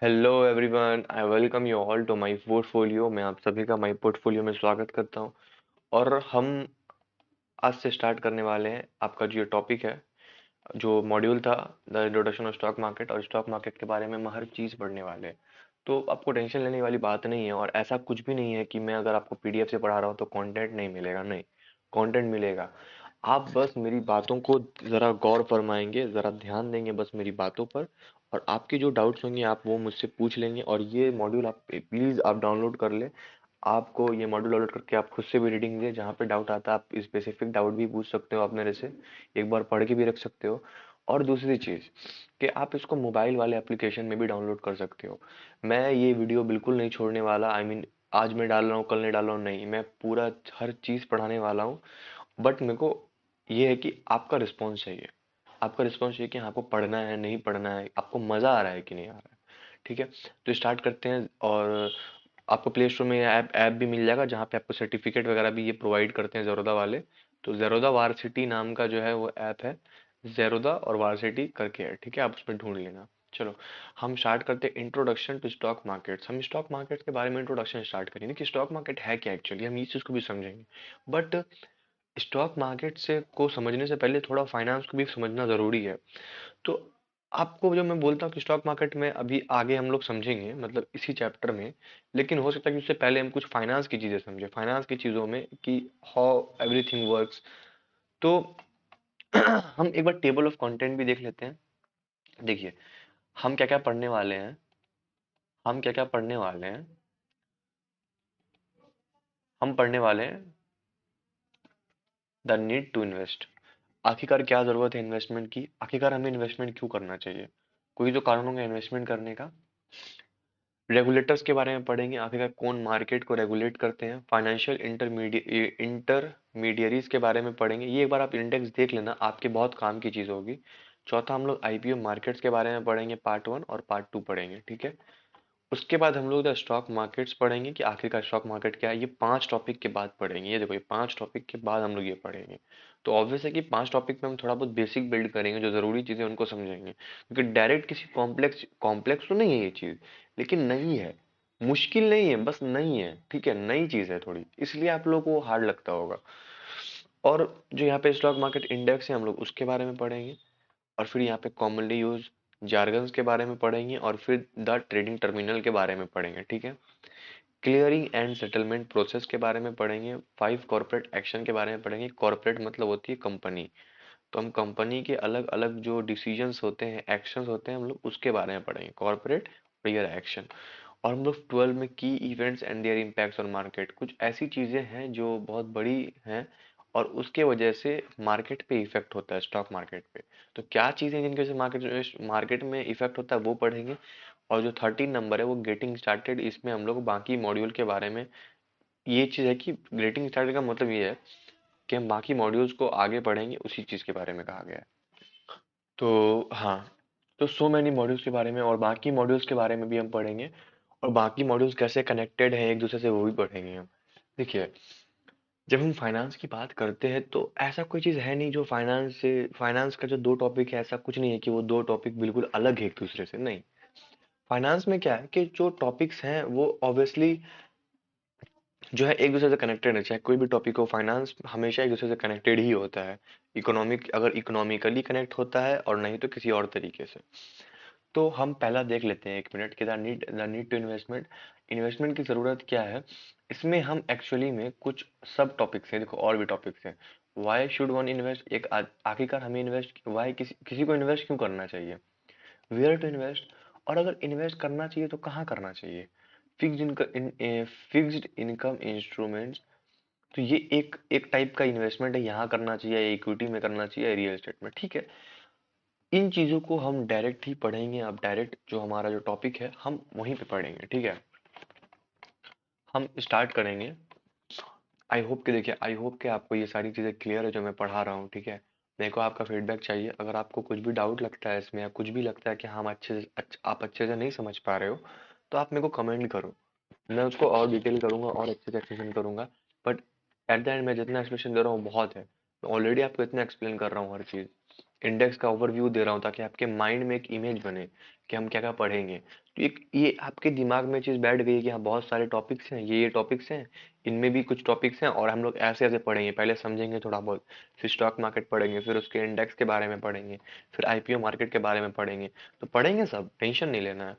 Hello everyone, I welcome you all to my portfolio. मैं आप सभी का माय पोर्टफोलियो में स्वागत करता हूं। और हम आज से स्टार्ट करने वाले हैं आपका जो टॉपिक है, जो मॉड्यूल था, the introduction of stock market. और स्टॉक मार्केट के बारे में हम हर चीज़ पढ़ने वाले हैं। तो आपको टेंशन लेने वाली बात नहीं है, और ऐसा कुछ भी नहीं है कि मैं अगर आपको पीडीएफ से पढ़ा रहा हूँ तो कंटेंट नहीं मिलेगा। नहीं, कंटेंट मिलेगा। आप बस मेरी बातों को ज़रा गौर फरमाएंगे, ज़रा ध्यान देंगे बस मेरी बातों पर। और आपके जो डाउट्स होंगे आप वो मुझसे पूछ लेंगे। और ये मॉड्यूल आप प्लीज़ आप डाउनलोड कर लें। आपको ये मॉड्यूल डाउनलोड करके आप खुद से भी रीडिंग दें, जहाँ पे डाउट आता है आप स्पेसिफिक डाउट भी पूछ सकते हो आप मेरे से, एक बार पढ़ के भी रख सकते हो। और दूसरी चीज़ कि आप इसको मोबाइल वाले एप्लीकेशन में भी डाउनलोड कर सकते हो। मैं ये वीडियो बिल्कुल नहीं छोड़ने वाला, आई मीन आज मैं डाल रहा हूँ कल नहीं डाल रहा हूँ, नहीं, मैं पूरा हर चीज़ पढ़ाने वाला हूँ। बट मेरे को ये है कि आपका रिस्पॉन्स चाहिए। आपका रिस्पॉन्स चाहिए कि हाँ, आपको पढ़ना है नहीं पढ़ना है, आपको मज़ा आ रहा है कि नहीं आ रहा है। ठीक है, तो स्टार्ट करते हैं। और आपको प्ले स्टोर में ऐप ऐप भी मिल जाएगा, जहाँ पे आपको सर्टिफिकेट वगैरह भी ये प्रोवाइड करते हैं ज़ेरोदा वाले। तो ज़ेरोदा वार्सिटी नाम का जो है वो ऐप है, ज़ेरोदा और वार्सिटी करके है। ठीक है, आप उसमें ढूंढ लेना। चलो, हम स्टार्ट करते हैं इंट्रोडक्शन टू स्टॉक मार्केट्स। हम स्टॉक मार्केट के बारे में इंट्रोडक्शन स्टार्ट करेंगे कि स्टॉक मार्केट है क्या एक्चुअली, हम इस चीज़ को भी समझेंगे। बट स्टॉक मार्केट से को समझने से पहले थोड़ा फाइनेंस को भी समझना ज़रूरी है। तो आपको जब मैं बोलता हूँ कि स्टॉक मार्केट में अभी आगे हम लोग समझेंगे, मतलब इसी चैप्टर में, लेकिन हो सकता है कि उससे पहले हम कुछ फाइनेंस की चीज़ें समझें, फाइनेंस की चीज़ों में कि हाउ एवरीथिंग वर्क्स। तो हम एक बार टेबल ऑफ कंटेंट भी देख लेते हैं। देखिए, हम क्या क्या पढ़ने वाले हैं। हम क्या क्या पढ़ने वाले हैं। हम पढ़ने वाले हैं द नीड टू इन्वेस्ट। आखिरकार क्या ज़रूरत है इन्वेस्टमेंट की, आखिरकार हमें इन्वेस्टमेंट क्यों करना चाहिए, कोई तो कारण होगा इन्वेस्टमेंट करने का। रेगुलेटर्स के बारे में पढ़ेंगे, आखिरकार कौन मार्केट को रेगुलेट करते हैं। फाइनेंशियल इंटरमीडियरीज के बारे में पढ़ेंगे, ये एक बार आप इंडेक्स देख लेना, आपके बहुत काम की चीज़ होगी। चौथा, हम लोग आईपीओ मार्केट्स के बारे में पढ़ेंगे, पार्ट वन और पार्ट टू पढ़ेंगे। ठीक है, उसके बाद हम लोग द स्टॉक मार्केट्स पढ़ेंगे कि आखिरकार स्टॉक मार्केट क्या है। ये 5 टॉपिक के बाद पढ़ेंगे, ये देखो, ये 5 टॉपिक के बाद हम लोग ये पढ़ेंगे। तो ऑब्वियस है कि 5 टॉपिक में हम थोड़ा बहुत बेसिक बिल्ड करेंगे, जो ज़रूरी चीज़ें उनको समझेंगे, क्योंकि डायरेक्ट किसी कॉम्प्लेक्स कॉम्प्लेक्स तो नहीं है ये चीज़, लेकिन नहीं है, मुश्किल नहीं है, बस नहीं है। ठीक है, नई चीज़ है थोड़ी, इसलिए आप लोग को हार्ड लगता होगा। और जो यहाँ पे स्टॉक मार्केट इंडेक्स है, हम लोग उसके बारे में पढ़ेंगे। और फिर यहाँ पे कॉमनली यूज जार्गन्स के बारे में पढ़ेंगे, और फिर द ट्रेडिंग टर्मिनल के बारे में पढ़ेंगे। ठीक है, क्लियरिंग एंड सेटलमेंट प्रोसेस के बारे में पढ़ेंगे। 5 कॉर्पोरेट एक्शन के बारे में पढ़ेंगे। कॉर्पोरेट मतलब होती है कंपनी, तो हम कंपनी के अलग अलग जो डिसीजंस होते हैं, एक्शंस होते हैं, हम लोग उसके बारे में पढ़ेंगे, कॉर्पोरेट प्रियर एक्शन। और हम लोग 12 में की events and their impacts on market, कुछ ऐसी चीज़ें हैं जो बहुत बड़ी हैं और उसके वजह से मार्केट पे इफेक्ट होता है, स्टॉक मार्केट पे। तो क्या चीज़ें जिनकी वजह से मार्केट मार्केट में इफेक्ट होता है वो पढ़ेंगे। और जो 13 नंबर है वो गेटिंग स्टार्टेड, इसमें हम लोग बाकी मॉड्यूल के बारे में, ये चीज़ है कि गेटिंग स्टार्टेड का मतलब ये है कि हम बाकी मॉड्यूल्स को आगे पढ़ेंगे, उसी चीज़ के बारे में कहा गया है। तो हाँ, तो सो मैनी मॉड्यूल्स के बारे में और बाकी मॉड्यूल्स के बारे में भी हम पढ़ेंगे। और बाकी मॉड्यूल्स कैसे कनेक्टेड हैं एक दूसरे से, वो भी पढ़ेंगे हम। देखिए, जब हम फाइनेंस की बात करते हैं तो ऐसा कोई चीज़ है नहीं जो फाइनेंस का जो 2 टॉपिक है, ऐसा कुछ नहीं है कि वो 2 टॉपिक बिल्कुल अलग है एक दूसरे से, नहीं। फाइनेंस में क्या है कि जो टॉपिक्स हैं वो ऑब्वियसली जो है एक दूसरे से कनेक्टेड है। चाहे कोई भी टॉपिक हो, फाइनेंस हमेशा एक दूसरे से कनेक्टेड ही होता है। इकोनॉमिक अगर इकोनॉमिकली कनेक्ट होता है, और नहीं तो किसी और तरीके से। तो हम पहला देख लेते हैं 1 मिनट के, the need to investment. Investment की ज़रूरत क्या है। इसमें हम एक्चुअली में कुछ सब टॉपिक्स हैं, देखो और भी टॉपिक्स हैं। वाई शुड वन इन्वेस्ट, एक आखिरकार हमें इन्वेस्ट, वाई किसी किसी को इन्वेस्ट क्यों करना चाहिए। वेयर टू इन्वेस्ट, और अगर इन्वेस्ट करना चाहिए तो कहाँ करना चाहिए। फिक्स्ड इनकम इंस्ट्रूमेंट्स, तो ये एक एक टाइप का इन्वेस्टमेंट है, यहाँ करना चाहिए, इक्विटी में करना चाहिए, रियल एस्टेट में। ठीक है, इन चीज़ों को हम डायरेक्ट ही पढ़ेंगे। अब डायरेक्ट जो हमारा जो टॉपिक है हम वहीं पे पढ़ेंगे। ठीक है, हम स्टार्ट करेंगे। आई होप कि देखिए, आई होप कि आपको ये सारी चीज़ें क्लियर है जो मैं पढ़ा रहा हूँ। ठीक है, मेरे को आपका फीडबैक चाहिए, अगर आपको कुछ भी डाउट लगता है इसमें, या कुछ भी लगता है कि हम आप अच्छे से नहीं समझ पा रहे हो, तो आप मेरे को कमेंट करो, मैं उसको और डिटेल करूंगा और अच्छे से एक्सप्लेन करूंगा। बट एट द एंड मैं जितना एक्सप्लेनेशन दे रहा हूँ बहुत है, मैं ऑलरेडी आपको इतना एक्सप्लेन कर रहा हूँ हर चीज़। इंडेक्स का ओवरव्यू दे रहा हूँ ताकि आपके माइंड में एक इमेज बने कि हम क्या क्या पढ़ेंगे। तो एक ये आपके दिमाग में चीज़ बैठ गई कि हाँ बहुत सारे टॉपिक्स हैं, ये टॉपिक्स हैं, इनमें भी कुछ टॉपिक्स हैं और हम लोग ऐसे ऐसे पढ़ेंगे, पहले समझेंगे थोड़ा बहुत, फिर स्टॉक मार्केट पढ़ेंगे, फिर उसके इंडेक्स के बारे में पढ़ेंगे, फिर आईपीओ मार्केट के बारे में पढ़ेंगे। तो पढ़ेंगे सब, टेंशन नहीं लेना है।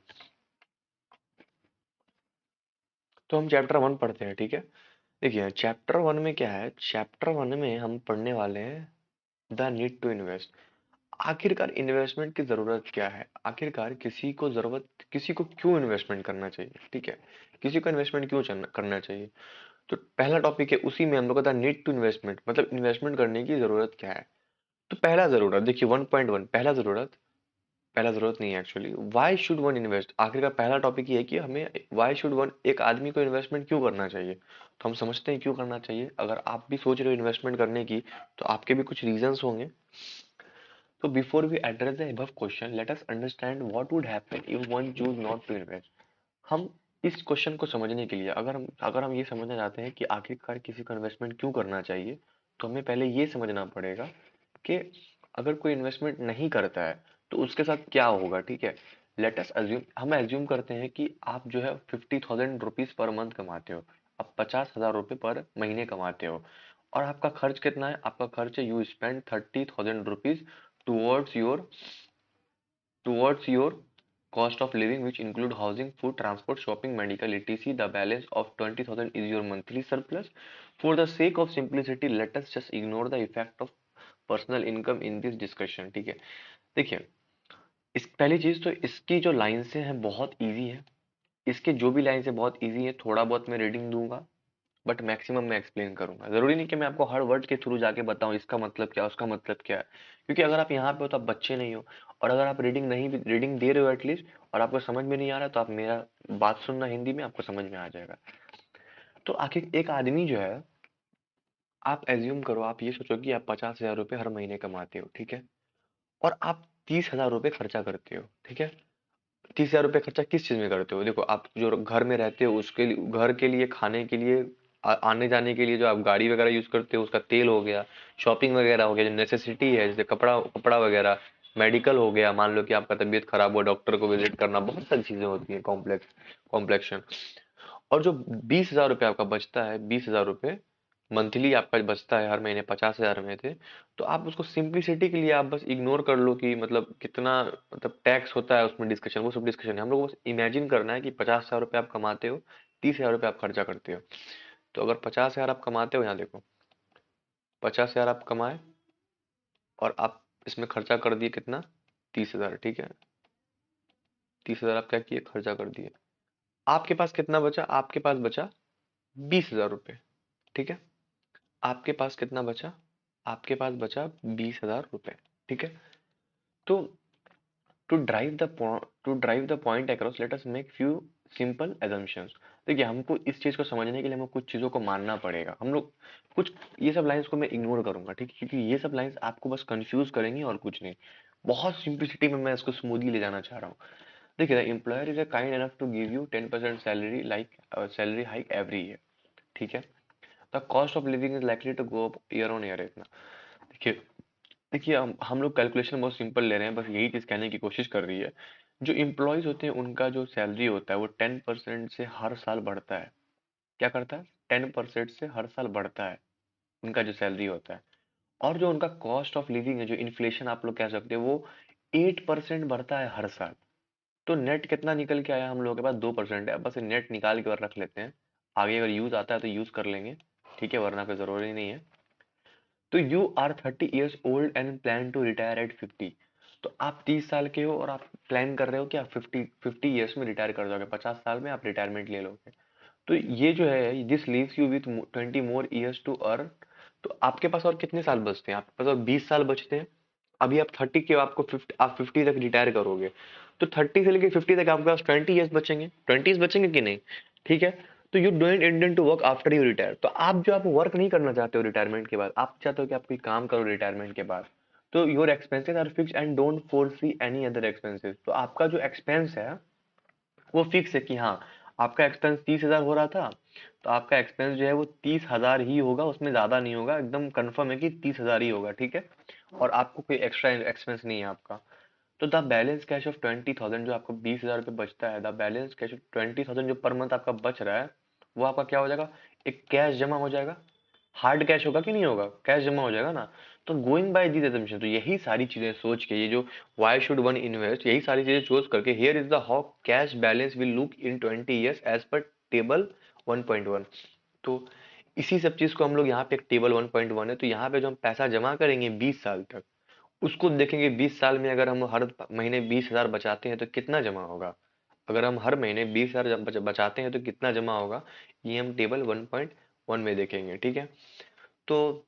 तो हम चैप्टर 1 पढ़ते हैं, ठीक है। देखिए चैप्टर 1 में क्या है, चैप्टर 1 में हम पढ़ने वाले हैं द नीड टू इन्वेस्ट। आखिरकार इन्वेस्टमेंट की जरूरत क्या है, आखिरकार किसी को क्यों इन्वेस्टमेंट करना चाहिए, ठीक है। किसी को इन्वेस्टमेंट क्यों करना चाहिए। तो पहला टॉपिक है, उसी में हम लोग का नीड टू इन्वेस्टमेंट, मतलब इन्वेस्टमेंट करने की जरूरत क्या है। तो पहला जरूरत देखिए 1.1, पहला जरूरत नहीं है actually, why should one invest. आखिर का पहला टॉपिक ये है कि हमें व्हाई शुड वन, एक आदमी को इन्वेस्टमेंट क्यों करना चाहिए। तो हम समझते हैं क्यों करना चाहिए। अगर आप भी सोच रहे हो इन्वेस्टमेंट करने की, तो आपके भी कुछ रीजंस होंगे। तो before we address the above question, let us understand what would happen if one choose not to invest. हम इस क्वेश्चन को समझने के लिए, अगर हम ये समझना चाहते हैं कि आखिरकार किसी को इन्वेस्टमेंट क्यों करना चाहिए, तो हमें पहले ये समझना पड़ेगा कि अगर कोई इन्वेस्टमेंट नहीं करता है तो उसके साथ क्या होगा, ठीक है। लेट अस अज्यूम, हम एज्यूम करते हैं कि आप जो है 50,000 रुपीज पर मंथ कमाते हो, आप 50,000 रुपये पर महीने कमाते हो, और आपका खर्च कितना है, आपका खर्च है you spend 30,000 rupees towards your towards your cost of living, which include housing, food, transport, shopping, medical, etc. The balance of 20,000 is your monthly surplus. For the sake of simplicity, let us just ignore the effect of personal income in this discussion, ठीक है। देखिए इस पहली चीज तो इसकी जो lines हैं बहुत इजी है, इसके जो भी लाइन्स है बहुत इजी है, थोड़ा बहुत मैं रीडिंग दूंगा बट मैक्सिमम मैं एक्सप्लेन करूंगा। जरूरी नहीं कि मैं आपको हर वर्ड के थ्रू जाके बताऊं इसका मतलब क्या, उसका मतलब क्या है, क्योंकि अगर आप यहाँ पे हो तो आप बच्चे नहीं हो। और अगर आप रीडिंग दे रहे हो एटलीस्ट, और आपको समझ में नहीं आ रहा, तो आप मेरा बात सुनना हिंदी में, आपको समझ में आ जाएगा। तो आखिर एक आदमी जो है, आप एज्यूम करो, आप ये सोचो कि आप 50,000 रुपये हर महीने कमाते हो, ठीक है, और आप 30,000 रुपये खर्चा करते हो, ठीक है। 30,000 रुपये खर्चा किस चीज में करते हो, देखो आप जो घर में रहते हो उसके लिए, घर के लिए, खाने के लिए, आने जाने के लिए जो आप गाड़ी वगैरह यूज करते हो उसका तेल हो गया, शॉपिंग वगैरह हो गया, जो नेसेसिटी है जैसे कपड़ा कपड़ा वगैरह, मेडिकल हो गया, मान लो कि आपका तबीयत खराब हो, डॉक्टर को विजिट करना, बहुत सारी चीजें होती है, कॉम्प्लेक्शन। और जो 20,000 रुपये आपका बचता है, 20,000 रुपये मंथली आपका बचता है हर महीने 50,000 में थे, तो आप उसको सिंप्लिसिटी के लिए आप बस इग्नोर कर लो कि मतलब कितना, मतलब टैक्स होता है उसमें, डिस्कशन वो सब डिस्कशन है, हम लोग को बस इमेजिन करना है कि 50,000 रुपये आप कमाते हो, 30,000 रुपये आप खर्चा करते हो। तो अगर 50,000 आप कमाते हो, यहाँ देखो 50,000 आप कमाए और आप इसमें खर्चा कर दिए कितना, 30,000, ठीक है। 30,000 आप क्या किए, खर्चा कर दिए। आपके पास कितना बचा, आपके पास बचा 20,000 रुपये, ठीक है। आपके पास कितना बचा, आपके पास बचा 20,000 रुपये, ठीक है। तो to drive the point across, let us make few simple assumptions. देखिए हमको इस चीज को समझने के लिए हमको कुछ चीजों को मानना पड़ेगा, हम लोग कुछ, ये सब लाइंस को मैं इग्नोर करूंगा, ठीक है, क्योंकि ये सब लाइंस आपको बस कंफ्यूज करेंगी और कुछ नहीं। बहुत सिंप्लिसिटी में मैं इसको स्मूथली ले जाना चाह रहा हूँ। देखिए the employer is a kind enough to give you 10% salary, like salary hike every year, ठीक है। The cost of living is likely to go up year on year, इतना। देखिए देखिए हम लोग कैलकुलेशन बहुत सिंपल ले रहे हैं, बस यही चीज कहने की कोशिश कर रही है। जो इम्प्लॉयज होते हैं उनका जो सैलरी होता है वो 10% से हर साल बढ़ता है। क्या करता है, 10% से हर साल बढ़ता है उनका जो सैलरी होता है। और जो उनका कॉस्ट ऑफ लिविंग है, जो इन्फ्लेशन आप लोग कह सकते हो, वो 8% बढ़ता है हर साल। तो नेट कितना निकल के आया, हम लोगों के पास 2% है, बस नेट निकाल के और रख लेते हैं। आगे अगर यूज आता है तो यूज कर लेंगे, ठीक है, वरना कोई जरूरी नहीं है। तो you are 30 years old and plan to retire at 50। तो आप 30 साल के हो और आप प्लान कर रहे हो कि आप 50 ईयर्स में रिटायर कर जाओगे, 50 साल में आप रिटायरमेंट ले लोगे। तो ये जो है, this leaves you with 20 more years to earn. तो आपके पास और कितने साल बचते हैं, आपके पास और 20 साल बचते हैं। अभी आप 30 के हो, आपको 50, आप 50 तक रिटायर करोगे। तो 30 से लेके 50 तक आपके पास 20 ईयर्स बचेंगे, 20 बचेंगे कि नहीं, ठीक है। तो you don't intend to work after you retire. तो आप वर्क नहीं करना चाहते हो रिटायरमेंट के बाद, आप चाहते हो कि आप कोई काम करो रिटायरमेंट के बाद। तो your expenses are fix and don't foresee any other expenses. तो आपका जो एक्सपेंस है वो फिक्स है कि हाँ, आपका एक्सपेंस 30,000 हो रहा था, तो आपका एक्सपेंस जो है वो 30,000 ही होगा, उसमें ज्यादा नहीं होगा, एकदम कंफर्म है कि 30,000 ही होगा, ठीक है। और आपको कोई एक्स्ट्रा एक्सपेंस नहीं है आपका। तो द बैलेंस कैश ऑफ 20,000, जो आपको 20,000 रुपये बचता है, द बैलेंस कैश ऑफ 20,000 जो पर मंथ आपका बच रहा है, वो आपका क्या हो जाएगा, एक कैश जमा हो जाएगा। हार्ड कैश होगा कि नहीं होगा, कैश जमा हो जाएगा ना। तो गोइंग बाय दिस एजम्पशन, तो यही सारी चीजें सोच के, ये जो व्हाई शुड वन इन्वेस्ट, यही सारी चीजें सोच करके, here is the how cash balance will look in 20 years as per table 1.1। तो इसी सब चीज को हम लोग यहाँ पे, एक टेबल 1.1 है, तो यहाँ पे जो हम पैसा जमा करेंगे 20 साल तक, उसको देखेंगे 20 साल में अगर हम हर महीने 20,000 बचाते हैं तो कितना जमा होगा। अगर हम हर महीने 20,000 बचाते हैं तो कितना जमा होगा, ये हम टेबल 1.1 में देखेंगे, ठीक है। तो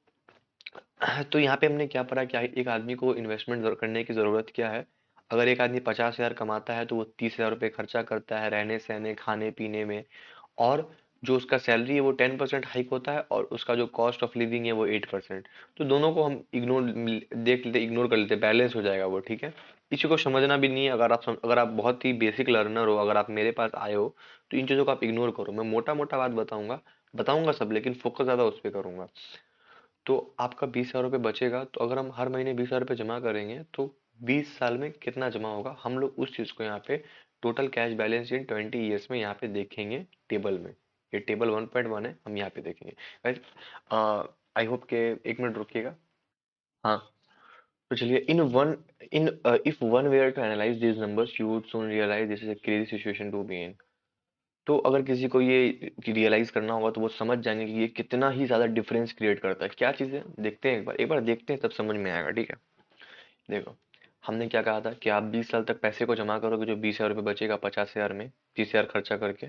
तो यहाँ पे हमने क्या पढ़ा, क्या एक आदमी को इन्वेस्टमेंट करने की जरूरत क्या है। अगर एक आदमी 50,000 कमाता है तो वो 30,000 रुपये खर्चा करता है रहने सहने खाने पीने में, और जो उसका सैलरी है वो 10% हाइक होता है, और उसका जो कॉस्ट ऑफ लिविंग है वो 8%। तो दोनों को हम इग्नोर देख लेते, इग्नोर कर लेते, बैलेंस हो जाएगा वो, ठीक है। इसी को समझना भी नहीं है, अगर आप बहुत ही बेसिक लर्नर हो, अगर आप मेरे पास आए हो, तो इन चीज़ों को आप इग्नोर करो। मैं मोटा मोटा बात बताऊंगा, बताऊंगा सब, लेकिन फोकस ज़्यादा उस पर करूंगा। तो आपका 20,000 रुपये बचेगा, तो अगर हम हर महीने 20,000 रुपये जमा करेंगे तो 20 साल में कितना जमा होगा, हम लोग उस चीज़ को यहाँ पे टोटल कैश बैलेंस इन 20 years में यहाँ पे देखेंगे टेबल में। ये टेबल 1.1 है, हम यहाँ पे देखेंगे। गाइस, आई होप के, एक मिनट रुकिएगा। हाँ, तो चलिए, in if one were to analyse these numbers you would soon realize this is a crazy situation to be in। तो अगर किसी को ये रियलाइज करना होगा तो वो समझ जाएंगे कि ये कितना ही ज्यादा डिफरेंस क्रिएट करता है। क्या चीज़ है, देखते हैं, एक बार देखते हैं, तब समझ में आएगा, ठीक है। देखो, हमने क्या कहा था कि आप 20 साल तक पैसे को जमा करोगे, जो 20,000 रुपये बचेगा 50,000 में, 30,000 खर्चा करके।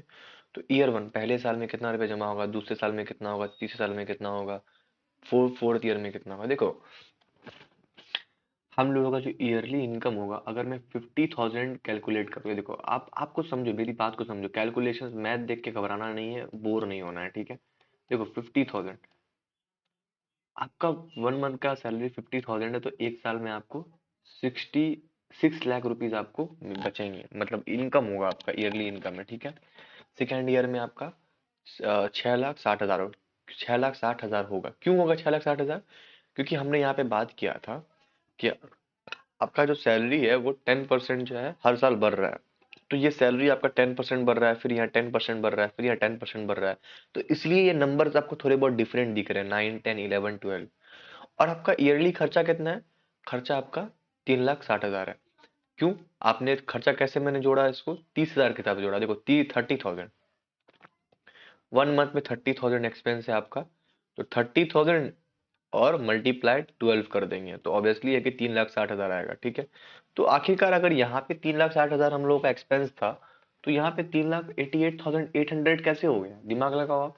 तो ईयर वन, पहले साल में कितना रुपये जमा होगा, दूसरे साल में कितना होगा, तीसरे साल में कितना होगा, फोर्थ ईयर में कितना होगा। देखो, हम लोगों का जो ईयरली इनकम होगा, अगर मैं 50,000 कैलकुलेट करूँ, देखो आपको समझो, मेरी बात को समझो, कैलकुलेशन मैथ देख के घबराना नहीं है, बोर नहीं होना है, ठीक है। देखो, 50,000, आपका 1 मंथ का सैलरी 50,000 है, तो एक साल में आपको 66 लाख रुपीज आपको बचेंगे, मतलब इनकम होगा आपका, ईयरली इनकम है, ठीक है। सेकेंड ईयर में आपका 6,60,000, 6,60,000 होगा। क्यों होगा 6,60,000? क्योंकि हमने यहाँ पे बात किया था कि आपका जो सैलरी है वो 10% जो है हर साल बढ़ रहा है। तो ये सैलरी आपका 10% बढ़ रहा है, फिर यहाँ 10% बढ़ रहा है, फिर यहाँ 10% बढ़ रहा है। तो इसलिए ये नंबर्स आपको थोड़े बहुत डिफरेंट दिख रहे हैं, 9, 10, 11, 12। और आपका ईयरली खर्चा कितना है, खर्चा आपका 3,60,000 है। क्यों? आपने खर्चा कैसे मैंने जोड़ा इसको, 30,000 के साथ जोड़ा। देखो, 30,000, 1 मंथ में 30,000 एक्सपेंस है आपका, तो 30,000 और मल्टीप्लाई 12 कर देंगे, तो ऑब्वियसली है कि 3,60,000 आएगा, ठीक है। तो आखिरकार अगर यहाँ पे 3,60,000 हम लोगों का एक्सपेंस था, तो यहाँ पे 3,88,800 कैसे हो गया, दिमाग लगाओ आप,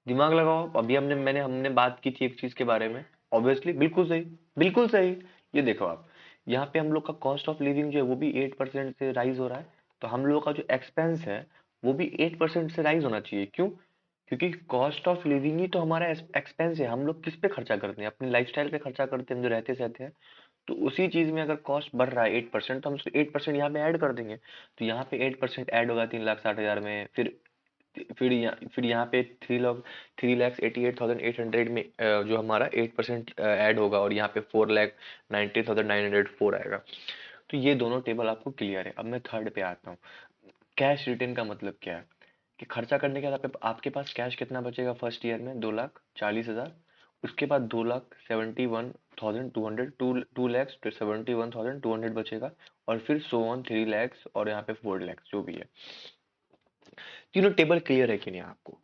दिमाग लगाओ आप। अभी हमने बात की थी एक चीज के बारे में, ऑब्वियसली बिल्कुल सही, बिल्कुल सही। ये देखो आप, यहाँ पे हम लोग का कॉस्ट ऑफ लिविंग जो है वो भी 8% से राइज हो रहा है, तो हम लोग का जो एक्सपेंस है वो भी 8% से राइज होना चाहिए। क्यों? क्योंकि कॉस्ट ऑफ लिविंग ही तो हमारा एक्सपेंस है। हम लोग किस पे खर्चा करते हैं, अपनी लाइफस्टाइल पे खर्चा करते हैं, हम जो रहते सहते हैं। तो उसी चीज में अगर कॉस्ट बढ़ रहा है 8%, तो हम उसको 8% यहाँ पे ऐड कर देंगे। तो यहाँ पे 8% ऐड होगा 3,60,000 में, फिर यहाँ पे 3,88,800 में जो हमारा 8% ऐड होगा, और यहाँ पे 4,90,904 आएगा। तो ये दोनों टेबल आपको क्लियर है। अब मैं थर्ड पे आता हूँ। कैश रिटर्न का मतलब क्या है, कि खर्चा करने के बाद आपके पास कैश कितना बचेगा फर्स्ट ईयर में, 2,40,000। उसके बाद 2,71,200, 2,71,200 बचेगा। और फिर 3 लैक्स, और यहाँ पे 4 लैक्स जो भी है। तीनों टेबल क्लियर है कि नहीं आपको?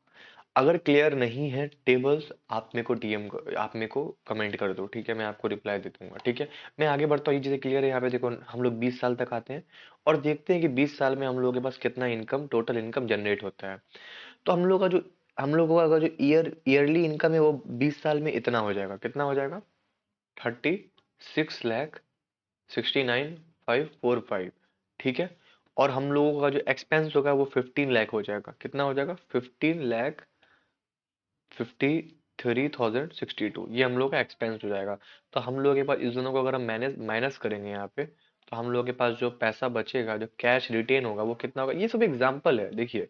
अगर क्लियर नहीं है टेबल्स, आप मेरे को कमेंट कर दो, ठीक है, मैं आपको रिप्लाई दे दूंगा, ठीक है। मैं आगे बढ़ता हूँ, ये चीजें क्लियर है। यहाँ पे देखो, हम लोग 20 साल तक आते हैं, और देखते हैं कि 20 साल में हम लोगों के पास कितना इनकम, टोटल इनकम जनरेट होता है। तो हम लोगों का जो ईयरली इनकम है वो 20 साल में इतना हो जाएगा, कितना हो जाएगा, 36,69,545, ठीक है। और हम लोगों का जो एक्सपेंस होगा वो 15 लाख हो जाएगा, कितना हो जाएगा, 15,53,062, ये हम लोग का एक्सपेंस हो जाएगा। तो हम लोग के पास इस दोनों को अगर हम माइनस करेंगे यहाँ पे, तो हम लोग के पास जो पैसा बचेगा, जो कैश रिटेन होगा, वो कितना होगा। ये सब एग्जाम्पल है, देखिए,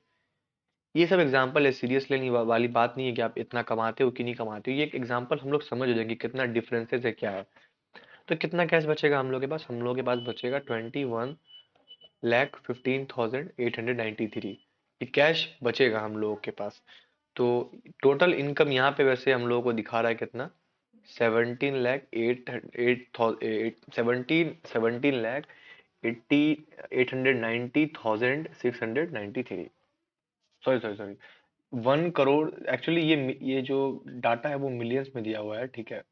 ये सब एग्जांपल है, सीरियस लेने वाली बात नहीं है कि आप इतना कमाते हो कि नहीं कमाते हो। ये एक एग्जांपल हम लोग समझ जाएंगे कितना डिफरेंसेस है क्या है। तो कितना कैश बचेगा हम लोग के पास? हम लोग के पास बचेगा 21,15,893। ये कैश बचेगा हम लोगों के पास। तो टोटल इनकम यहाँ पे वैसे हम लोगों को दिखा रहा है कितना, 17,890,693। Sorry sorry sorry, 1 crore. Actually ये जो डाटा है वो मिलियंस में दिया हुआ है, ठीक है।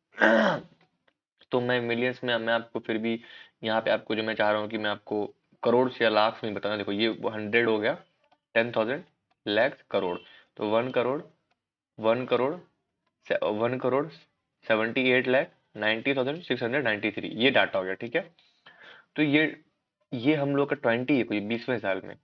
तो मैं मिलियंस में, मैं आपको फिर भी यहाँ पे आपको जो मैं चाह रहा हूँ कि मैं आपको करोड़ से या लाख में बताना। देखो ये 100 हो गया, 10,000, लैक्स, करोड़। तो 1 करोड़, 1 करोड़, 1 करोड़ 78,90,693, ये डाटा हो गया, ठीक है। तो ये हम लोग का 20 साल में,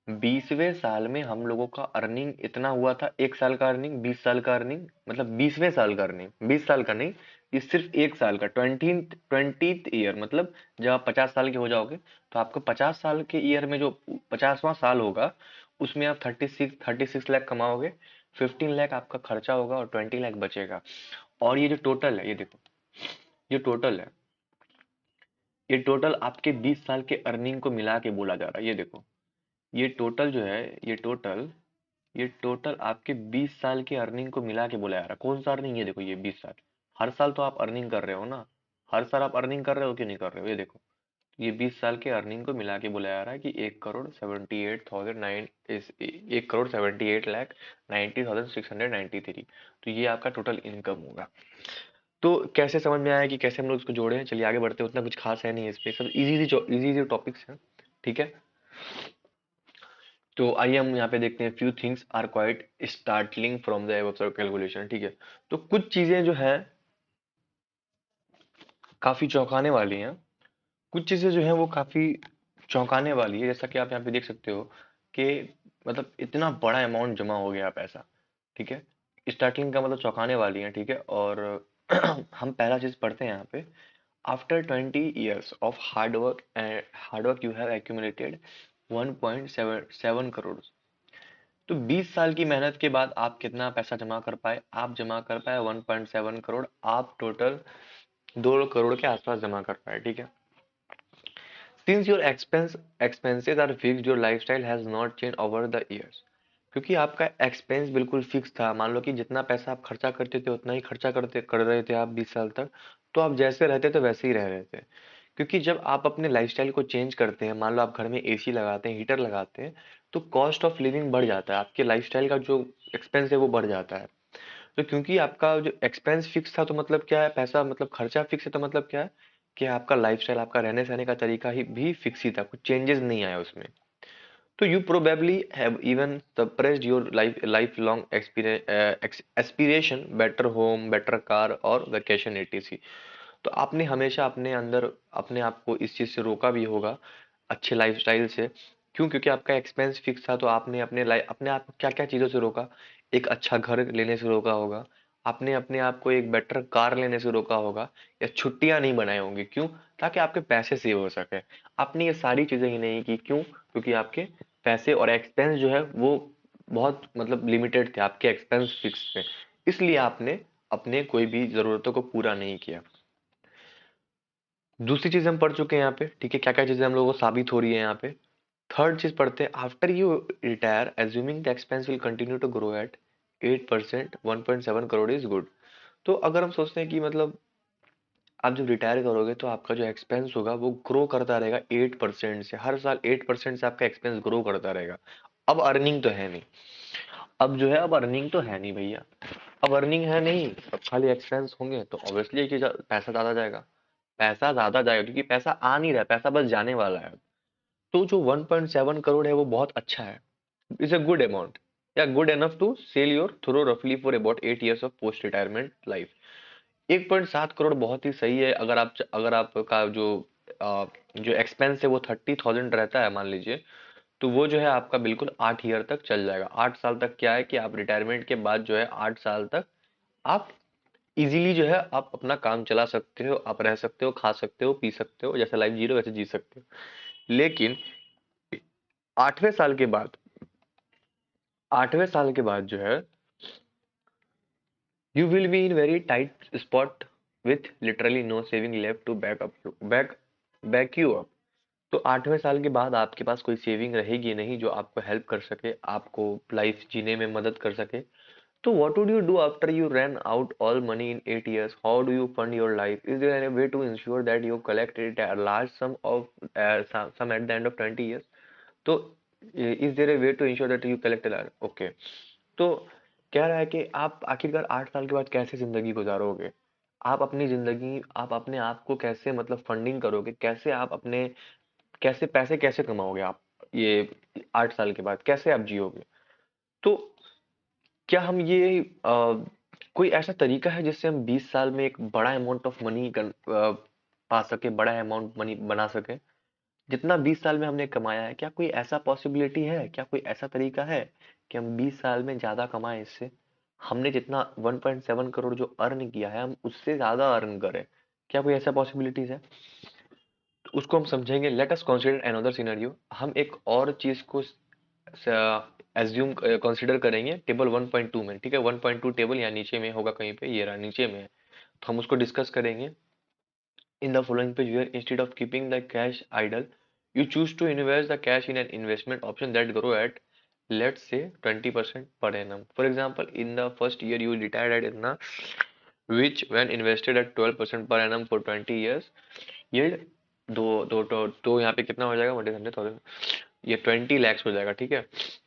20वें साल में हम लोगों का अर्निंग इतना हुआ था। एक साल का अर्निंग, 20 साल का अर्निंग, मतलब 20वें साल का अर्निंग, 20 साल का नहीं, ये सिर्फ एक साल का। 20th ईयर, मतलब जब आप 50 साल के हो जाओगे तो आपको 50 साल के ईयर में जो 50वां साल होगा उसमें आप 36 लाख कमाओगे। 15 लाख आपका खर्चा होगा और 20 लाख बचेगा। और ये जो टोटल है, ये देखो, ये टोटल है, ये टोटल आपके 20 साल के अर्निंग को मिला के बोला जा रहा है। ये देखो, ये टोटल जो है, ये टोटल आपके 20 साल के अर्निंग को मिला के बोला जा रहा है। कौन सा अर्निंग? ये देखो, ये 20 साल। हर साल तो आप अर्निंग कर रहे हो ना, हर साल आप अर्निंग कर रहे हो कि नहीं कर रहे हो? ये देखो, ये 20 साल के अर्निंग को मिला के बोला जा रहा है कि 1,78,9, 1 करोड़ 78 लाख 90,693। तो ये आपका टोटल इनकम होगा। तो कैसे समझ में आया कि कैसे हम लोग इसको जोड़े हैं? चलिए आगे बढ़ते हैं। उतना कुछ खास है नहीं इस पे, सब इजी इजी इजी टॉपिक्स हैं, ठीक है। तो आइए हम यहाँ पे देखते हैं, few things are quite startling from the above calculation, ठीक है। तो कुछ चीजें जो है काफी चौंकाने वाली हैं। कुछ चीजें जो है वो काफी चौंकाने वाली है, जैसा कि आप यहाँ पे देख सकते हो कि मतलब इतना बड़ा अमाउंट जमा हो गया पैसा, ठीक है। स्टार्टिंग का मतलब चौंकाने वाली है, ठीक है। और हम पहला चीज पढ़ते हैं यहाँ पे, after 20 years of hard work you have accumulated 1.77 crore. तो 20 साल की मेहनत के बाद आप कितना पैसा जमा कर पाए? आप जमा कर पाए 1.7 करोड़। आप टोटल 2 करोड़ के आसपास जमा कर पाए, ठीक है। Since your expenses are fixed, your lifestyle has not change over the years. क्योंकि आपका एक्सपेंस बिल्कुल फिक्स था। मान लो कि जितना पैसा आप खर्चा करते थे उतना ही खर्चा करते कर रहे थे आप 20 साल तक। तो आप जैसे रहते थे वैसे ही रह रहे थे। क्योंकि जब आप अपने लाइफस्टाइल को चेंज करते हैं, मान लो आप घर में एसी लगाते हैं, हीटर लगाते हैं, तो कॉस्ट ऑफ लिविंग बढ़ जाता है, आपके लाइफस्टाइल का जो एक्सपेंस है वो बढ़ जाता है। तो क्योंकि आपका जो एक्सपेंस फिक्स था, तो मतलब क्या है, पैसा मतलब खर्चा फिक्स है, तो मतलब क्या है कि आपका लाइफस्टाइल, आपका रहने सहने का तरीका ही भी फिक्स ही था, कुछ चेंजेस नहीं आया उसमें। तो you probably have even suppressed your life long aspiration, better home, better car और वेकेशन एटीसी। तो आपने हमेशा अपने अंदर अपने आप को इस चीज से रोका भी होगा, अच्छे लाइफस्टाइल से। क्यों? क्योंकि आपका एक्सपेंस फिक्स था। तो आपने अपने आप को क्या क्या चीजों से रोका? एक अच्छा घर लेने से रोका होगा, आपने अपने आप को एक बेटर कार लेने से रोका होगा, या छुट्टियां नहीं बनाई होंगी। क्यों? ताकि आपके पैसे सेव हो सके। आपने ये सारी चीजें ही नहीं की। क्यों? क्योंकि आपके पैसे और एक्सपेंस जो है वो बहुत मतलब लिमिटेड थे, आपके एक्सपेंस फिक्स थे। इसलिए आपने अपने कोई भी जरूरतों को पूरा नहीं किया। दूसरी चीज हम पढ़ चुके हैं यहाँ पे, ठीक है, क्या क्या चीजें हम लोगों को साबित हो रही है यहाँ पे। थर्ड चीज पढ़ते हैं, after you retire assuming the expense will continue to grow at 8%, 1.7 crore is good. तो अगर हम सोचते हैं कि मतलब आप जब रिटायर करोगे तो आपका जो एक्सपेंस होगा वो ग्रो करता रहेगा 8% से, हर साल 8% से आपका एक्सपेंस ग्रो करता रहेगा। अब अर्निंग तो है नहीं, अब जो है अब अर्निंग तो है नहीं भैया। अब अर्निंग है नहीं, अब खाली एक्सपेंस होंगे, तो ऑब्वियसली कि पैसा ज्यादा जाएगा, पैसा ज्यादा जाएगा, क्योंकि पैसा आ नहीं रहा है, पैसा बस जाने वाला है। तो जो 1.7 करोड़ है वो बहुत अच्छा है, इज अ गुड अमाउंट, या good enough to sell your throw रफली for about 8 years of post retirement life. 1.7 crore बहुत ही सही है। अगर आपका जो एक्सपेंस है वो 30,000 रहता है मान लीजिए, तो वो जो है आपका बिल्कुल 8 ईयर तक चल जाएगा। 8 साल तक क्या है कि आप रिटायरमेंट के बाद जो है 8 साल तक आप इजीली जो है आप अपना काम चला सकते हो, आप रह सकते हो, खा सकते हो, पी सकते हो, जैसे लाइफ जी रहे हो वैसे जी सकते हो। लेकिन 8वें साल के बाद 8वें साल के बाद जो है you will be in very tight spot with literally no saving left to back you up. तो 8वें साल के बाद आपके पास कोई सेविंग रहेगी नहीं जो आपको हेल्प कर सके, आपको लाइफ जीने में मदद कर सके। तो what would you do after you ran out all money in 8 years? How do you fund your life? Is there any way to ensure that you collect it a large sum of sum at the end of 20 years? तो is there a way to ensure that you collect a large? Okay. तो कह रहा है कि आप आखिरकार 8 साल के बाद कैसे जिंदगी गुजारोगे? आप अपनी जिंदगी, आप अपने आप को कैसे मतलब फंडिंग करोगे? कैसे आप अपने कैसे पैसे कैसे कमाओगे आप ये 8 साल के बाद कैसे आप जियोगे? तो क्या हम ये कोई ऐसा तरीका है जिससे हम 20 साल में एक बड़ा अमाउंट ऑफ मनी पा सके, बड़ा अमाउंट मनी बना सके जितना 20 साल में हमने कमाया है? क्या कोई ऐसा पॉसिबिलिटी है, क्या कोई ऐसा तरीका है कि हम 20 साल में ज्यादा कमाएं? इससे हमने जितना 1.7 करोड़ जो अर्न किया है हम उससे ज्यादा अर्न करें, क्या कोई ऐसा पॉसिबिलिटीज है? तो उसको हम समझेंगे। Let us consider another scenario. हम एक और चीज को एज्यूम कंसीडर करेंगे टेबल 1.2 में, ठीक है? 1.2 टेबल यहाँ नीचे में होगा कहीं पे, ये रहा नीचे में है। तो हम उसको डिस्कस करेंगे। In the following page where instead of keeping the cash idle you choose to invest the cash in an investment option that grow at, let's say, 20% per annum. For example, in the first year you retired at इतना, which when invested at 12% per annum for 20 years yield दो यहाँ पे कितना हो जाएगा, 100,000, ये 20 lakhs हो जाएगा, ठीक है?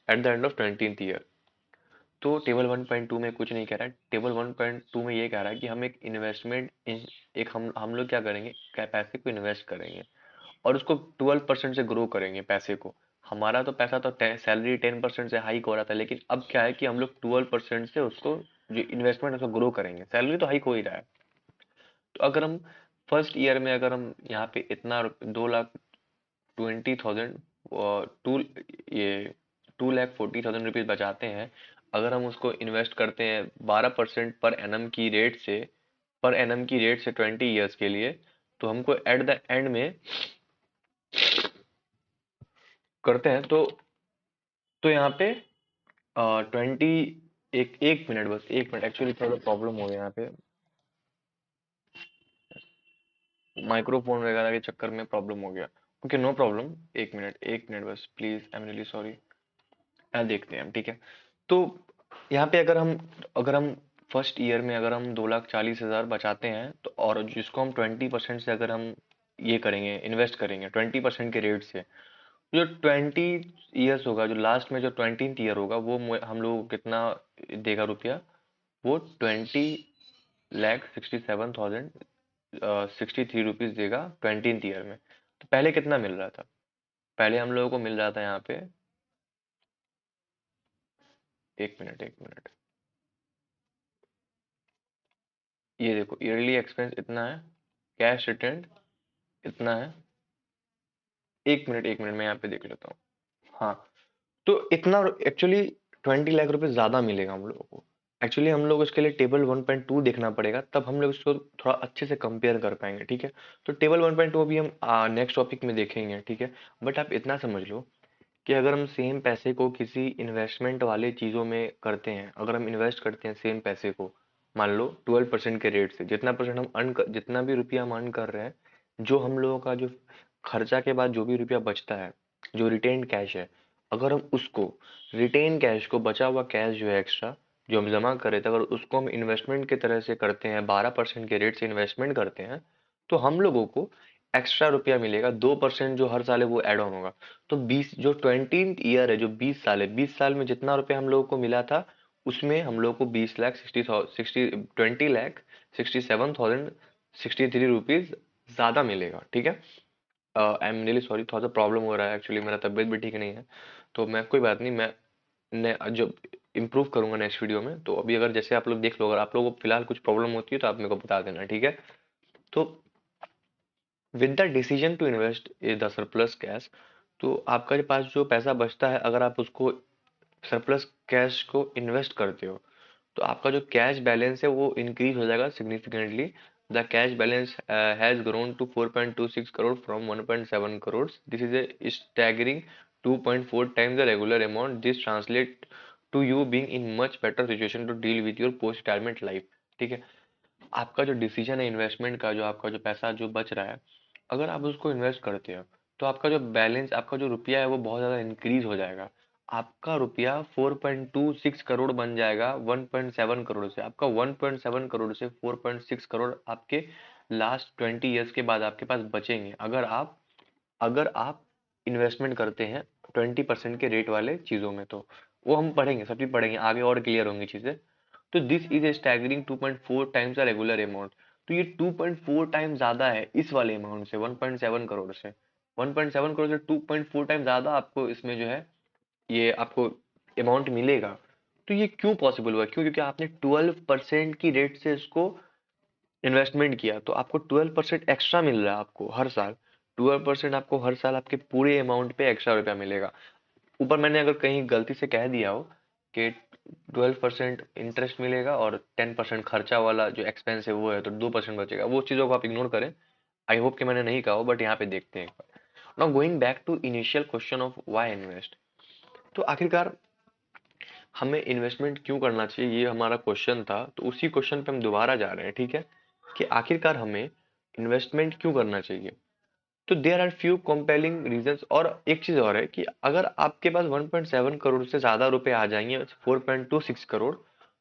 At the end of 20th year. तो टेबल 1.2 में कुछ नहीं कह रहा है, टेबल 1.2 में ये कह रहा है कि हम एक इन्वेस्टमेंट एक हम लोग क्या करेंगे, क्या पैसे को इन्वेस्ट करेंगे और उसको 12% से ग्रो करेंगे पैसे को। हमारा तो पैसा तो सैलरी 10% से हाइक हो रहा था, लेकिन अब क्या है कि हम लोग 12% से उसको जो इन्वेस्टमेंट उसको ग्रो करेंगे। सैलरी तो हाइक हो ही रहा है। तो अगर हम फर्स्ट ईयर में अगर हम यहाँ पे इतना 2,20,000 टू ये 2,40,000 रुपीज बचाते हैं, अगर हम उसको इन्वेस्ट करते हैं 12% पर एनम की रेट से 20 ईयर्स के लिए, तो हमको एट द एंड में करते हैं तो यहाँ पे 20 एक एक मिनट, बस एक मिनट, एक्चुअली थोड़ा प्रॉब्लम हो गया यहाँ पे, माइक्रोफोन वगैरह के चक्कर में प्रॉब्लम हो गया। ओके, नो प्रॉब्लम, एक मिनट बस please, I am really sorry. देखते हैं हम, ठीक है? तो यहाँ पे अगर हम फर्स्ट ईयर में अगर हम 2,40,000 बचाते हैं तो, और जिसको हम 20% से अगर हम ये करेंगे, इन्वेस्ट करेंगे 20% के रेट से, जो 20 ईयर्स होगा, जो लास्ट में जो 20th ईयर होगा, वो हम लोग को कितना देगा रुपया? वो 20,67,063 रुपीज देगा 20th ईयर में। तो पहले कितना मिल रहा था? पहले हम लोगों को मिल रहा था यहाँ पे, एक मिनट, ये देखो, ईयरली एक्सपेंस इतना है, कैश रिटर्न इतना है। एक मिनट मैं यहाँ पे देख लेता हूँ। हाँ, तो इतना एक्चुअली 20 लाख रुपए ज्यादा मिलेगा हम लोगों को। एक्चुअली हम लोग उसके लिए टेबल 1.2 देखना पड़ेगा, तब हम लोग उसको थोड़ा अच्छे से कंपेयर कर पाएंगे, ठीक है? तो टेबल 1.2 अभी हम नेक्स्ट टॉपिक में देखेंगे, ठीक है? बट आप इतना समझ लो कि अगर हम सेम पैसे को किसी इन्वेस्टमेंट वाले चीजों में करते हैं, अगर हम इन्वेस्ट करते हैं सेम पैसे को, मान लो 12% के रेट से, जितना परसेंट हम जितना भी रुपया हम अर्न कर रहे हैं, जो हम लोगों का जो खर्चा के बाद जो भी रुपया बचता है, जो रिटेन कैश है, अगर हम उसको रिटेन कैश को, बचा हुआ कैश जो है एक्स्ट्रा, जो हम जमा करे थे, अगर उसको हम इन्वेस्टमेंट की तरह से करते हैं, 12% के रेट से इन्वेस्टमेंट करते हैं, तो हम लोगों को एक्स्ट्रा रुपया मिलेगा। 2% जो हर साल है वो एड ऑन होगा। तो 20 जो 20th ईयर है, जो 20 साल है, 20 साल में जितना रुपया हम लोगों को मिला था, उसमें हम लोग को 20,67,063 रुपीज ज्यादा मिलेगा, ठीक है? आई एम रियली सॉरी, थोड़ा सा प्रॉब्लम हो रहा है, एक्चुअली मेरा तबीयत भी ठीक नहीं है। तो मैं, कोई बात नहीं, मैं जब इम्प्रूव करूंगा नेक्स्ट वीडियो में, तो अभी अगर जैसे आप लोग देख लो, अगर आप लोगों को फिलहाल कुछ प्रॉब्लम होती है तो आप मेरे को बता देना, ठीक है? तो with the decision to invest in the surplus cash, तो आपका जो पास जो पैसा बचता है, अगर आप उसको सरप्लस कैश को इन्वेस्ट करते हो, तो आपका जो कैश बैलेंस है वो इंक्रीज हो जाएगा significantly. The cash balance has grown to 4.26 crore from 1.7 crore. This is a staggering 2.4 times the regular amount. This translate to you being in much better situation to deal with your post retirement life. ठीक है, आपका जो decision है investment का, जो आपका जो पैसा जो बच रहा है, अगर आप उसको इन्वेस्ट करते हो तो आपका जो बैलेंस, आपका जो रुपया है वो बहुत ज़्यादा इंक्रीज हो जाएगा। आपका रुपया 4.26 करोड़ बन जाएगा 1.7 करोड़ से। आपका 1.7 करोड़ से 4.6 करोड़ आपके लास्ट 20 ईयर्स के बाद आपके पास बचेंगे, अगर आप इन्वेस्टमेंट करते हैं 20% के रेट वाले चीज़ों में। तो वो हम पढ़ेंगे, सब चीज़ पढ़ेंगे आगे और क्लियर होंगी चीज़ें। तो this is a staggering 2.4 times a regular amount. तो ये 2.4 टाइम ज्यादा है इस वाले अमाउंट से, 1.7 करोड़ से। 1.7 करोड़ से 2.4 टाइम ज्यादा आपको इसमें जो है ये आपको अमाउंट मिलेगा। तो ये क्यों पॉसिबल हुआ? क्यों? क्योंकि आपने 12% की रेट से इसको इन्वेस्टमेंट किया, तो आपको 12% एक्स्ट्रा मिल रहा है आपको हर साल। 12% आपको हर साल आपके पूरे अमाउंट पे एक्स्ट्रा रुपया मिलेगा। ऊपर मैंने अगर कहीं गलती से कह दिया हो कि 12% इंटरेस्ट मिलेगा और 10% खर्चा वाला जो एक्सपेंस है वो है, तो 2% बचेगा, वो चीज़ों को आप इग्नोर करें। आई होप कि मैंने नहीं कहा हो, बट यहाँ पे देखते हैं एक बार। Now going back to initial question of why invest. तो आखिरकार हमें इन्वेस्टमेंट क्यों करना चाहिए, ये हमारा क्वेश्चन था। तो उसी क्वेश्चन पे हम दोबारा जा रहे हैं, ठीक है, कि आखिरकार हमें इन्वेस्टमेंट क्यों करना चाहिए। तो there are few compelling reasons. और एक चीज और है कि अगर आपके पास 1.7 करोड़ से ज्यादा रुपए आ जाएंगे, 4.26 करोड़,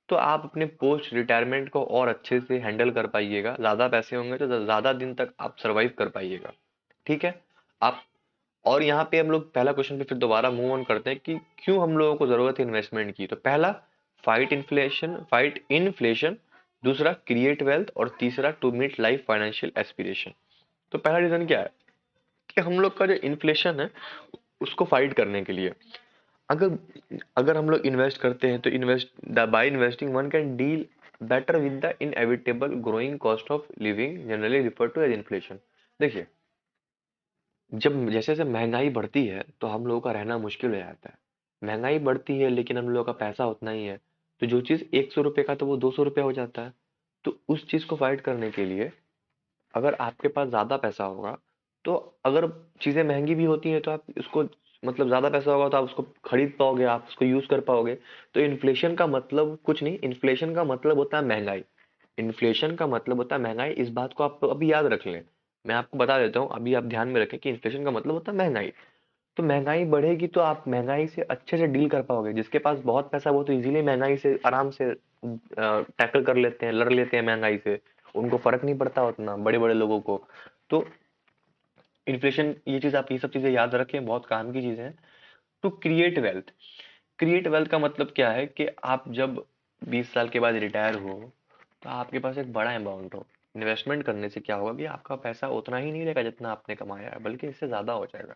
तो आप अपने पोस्ट रिटायरमेंट को और अच्छे से हैंडल कर पाइएगा। ज्यादा पैसे होंगे तो ज्यादा दिन तक आप सरवाइव कर पाइएगा। ठीक है, आप। और यहाँ पे हम लोग पहला क्वेश्चन पे फिर दोबारा मूव ऑन करते हैं कि क्यों हम लोगों को जरूरत है इन्वेस्टमेंट की। तो पहला, फाइट इन्फ्लेशन। दूसरा, क्रिएट वेल्थ। और तीसरा, to meet life financial aspiration. तो पहला रीजन क्या है कि हम लोग का जो इन्फ्लेशन है उसको फाइट करने के लिए, अगर अगर हम लोग इन्वेस्ट करते हैं तो by investing one can deal better with the inevitable growing cost of living, generally refer to as inflation. देखिए, जब जैसे जैसे महंगाई बढ़ती है तो हम लोगों का रहना मुश्किल हो जाता है। महंगाई बढ़ती है लेकिन हम लोगों का पैसा उतना ही है, तो जो चीज़ 100 रुपये का तो वो 200 रुपये हो जाता है। तो उस चीज़ को फाइट करने के लिए अगर आपके पास ज़्यादा पैसा होगा, तो अगर चीज़ें महंगी भी होती हैं तो आप उसको, मतलब ज़्यादा पैसा होगा तो आप उसको खरीद पाओगे, आप उसको यूज़ कर पाओगे। तो इन्फ्लेशन का मतलब कुछ नहीं, इन्फ्लेशन का मतलब होता है महंगाई। इन्फ्लेशन का मतलब होता है महंगाई, इस बात को आप अभी याद रख लें। मैं आपको बता देता हूँ, अभी आप ध्यान में रखें कि इन्फ्लेशन का मतलब होता है महंगाई। तो महंगाई बढ़ेगी तो आप महंगाई से अच्छे से डील कर पाओगे। जिसके पास बहुत पैसा वो तो इजीली महंगाई से आराम से टैकल कर लेते हैं, लड़ लेते हैं महंगाई से। उनको फर्क नहीं पड़ता उतना, बड़े बड़े लोगों को। तो इन्फ्लेशन, ये चीज आप, ये सब चीजें याद रखें, बहुत काम की चीजें हैं। To create wealth. Create wealth का मतलब क्या है कि आप जब 20 साल के बाद रिटायर हो तो आपके पास एक बड़ा अमाउंट हो। इन्वेस्टमेंट करने से क्या होगा कि आपका पैसा उतना ही नहीं रहेगा जितना आपने कमाया है, बल्कि इससे ज्यादा हो जाएगा।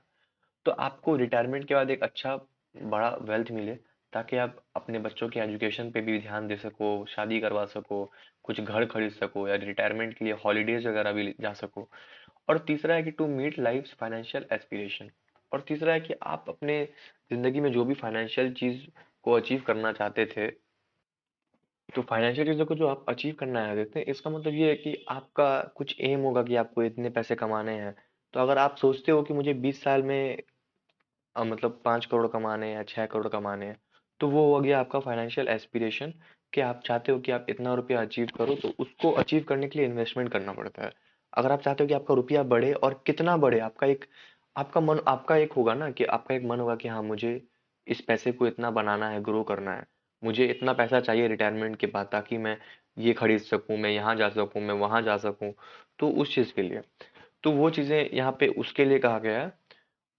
तो आपको रिटायरमेंट के बाद एक अच्छा बड़ा वेल्थ मिले, ताकि आप अपने बच्चों के एजुकेशन पे भी ध्यान दे सको, शादी करवा सको, कुछ घर खरीद सको, या रिटायरमेंट के लिए हॉलीडेज वगैरह भी जा सको। और तीसरा है कि to meet life financial aspiration. और तीसरा है कि आप अपने जिंदगी में जो भी फाइनेंशियल चीज को अचीव करना चाहते थे, तो फाइनेंशियल चीजों को जो आप अचीव करना चाहते थे, इसका मतलब ये है कि आपका कुछ एम होगा कि आपको इतने पैसे कमाने हैं। तो अगर आप सोचते हो कि मुझे 20 साल में मतलब 5 करोड़ कमाने हैं या 6 करोड़ कमाने हैं, तो वो हो गया आपका फाइनेंशियल एस्पिरेशन, कि आप चाहते हो कि आप इतना रुपया अचीव करो। तो उसको अचीव करने के लिए इन्वेस्टमेंट करना पड़ता है। अगर आप चाहते हो कि आपका रुपया बढ़े, और कितना बढ़े, आपका एक होगा ना, कि आपका एक मन होगा कि हाँ, मुझे इस पैसे को इतना बनाना है, ग्रो करना है। मुझे इतना पैसा चाहिए रिटायरमेंट के बाद, ताकि मैं ये खरीद सकूं, मैं यहाँ जा सकूं, मैं वहां जा सकूं। तो उस चीज के लिए, तो वो चीजें यहाँ पे उसके लिए कहा गया है।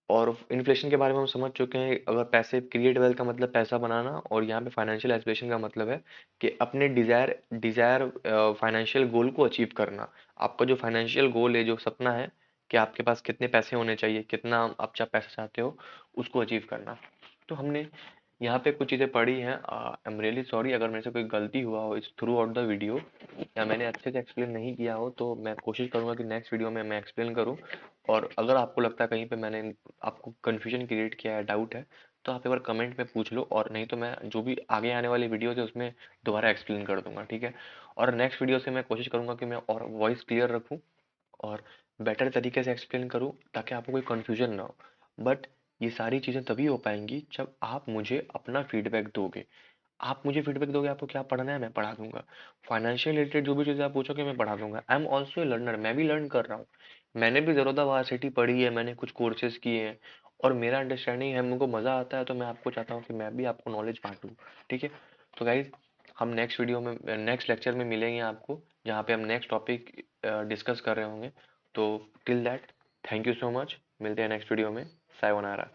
और इन्फ्लेशन के बारे में हम समझ चुके हैं। अगर पैसे, क्रिएट वेल्थ का मतलब पैसा बनाना, और यहाँ पे फाइनेंशियल एस्पिरेशन का मतलब है कि अपने डिजायर डिजायर फाइनेंशियल गोल को अचीव करना। आपका जो फाइनेंशियल गोल है, जो सपना है, कि आपके पास कितने पैसे होने चाहिए, कितना आप पैसा चाहते हो, उसको अचीव करना। तो हमने यहाँ पे कुछ चीज़ें पढ़ी हैं। आई एम रियली सॉरी अगर मेरे से कोई गलती हुआ हो इस थ्रू आउट द वीडियो, या मैंने अच्छे से एक्सप्लेन नहीं किया हो, तो मैं कोशिश करूंगा कि नेक्स्ट वीडियो में मैं एक्सप्लेन करूं। और अगर आपको लगता है कहीं पे मैंने आपको कंफ्यूजन क्रिएट किया है, डाउट है, तो आप एक बार कमेंट में पूछ लो, और नहीं तो मैं जो भी आगे आने वाली वीडियोज है उसमें दोबारा एक्सप्लेन कर दूंगा, ठीक है। और नेक्स्ट वीडियो से मैं कोशिश करूंगा कि मैं और वॉइस क्लियर रखूं, और बेटर तरीके से एक्सप्लेन करूं, ताकि आपको कोई कन्फ्यूजन ना हो। बट ये सारी चीज़ें तभी हो पाएंगी जब आप मुझे अपना फीडबैक दोगे। आप मुझे फीडबैक दोगे, आपको क्या पढ़ना है मैं पढ़ा दूंगा। फाइनेंशियल रिलेटेड जो भी चीज़ें आप पूछोगे मैं पढ़ा दूंगा। I am also a learner, मैं भी लर्न कर रहा हूँ। मैंने भी ज़रोदा वार्सिटी पढ़ी है, मैंने कुछ कोर्सेज किए हैं और मेरा अंडरस्टैंडिंग है, मुझको मज़ा आता है, तो मैं आपको चाहता हूँ कि मैं भी आपको नॉलेज बांटूँ। ठीक है। तो गाइज, हम नेक्स्ट वीडियो में, नेक्स्ट लेक्चर में मिलेंगे आपको, जहाँ पे हम नेक्स्ट टॉपिक डिस्कस कर रहे होंगे। तो till that, thank you so much, मिलते हैं नेक्स्ट वीडियो में। सायोनारा।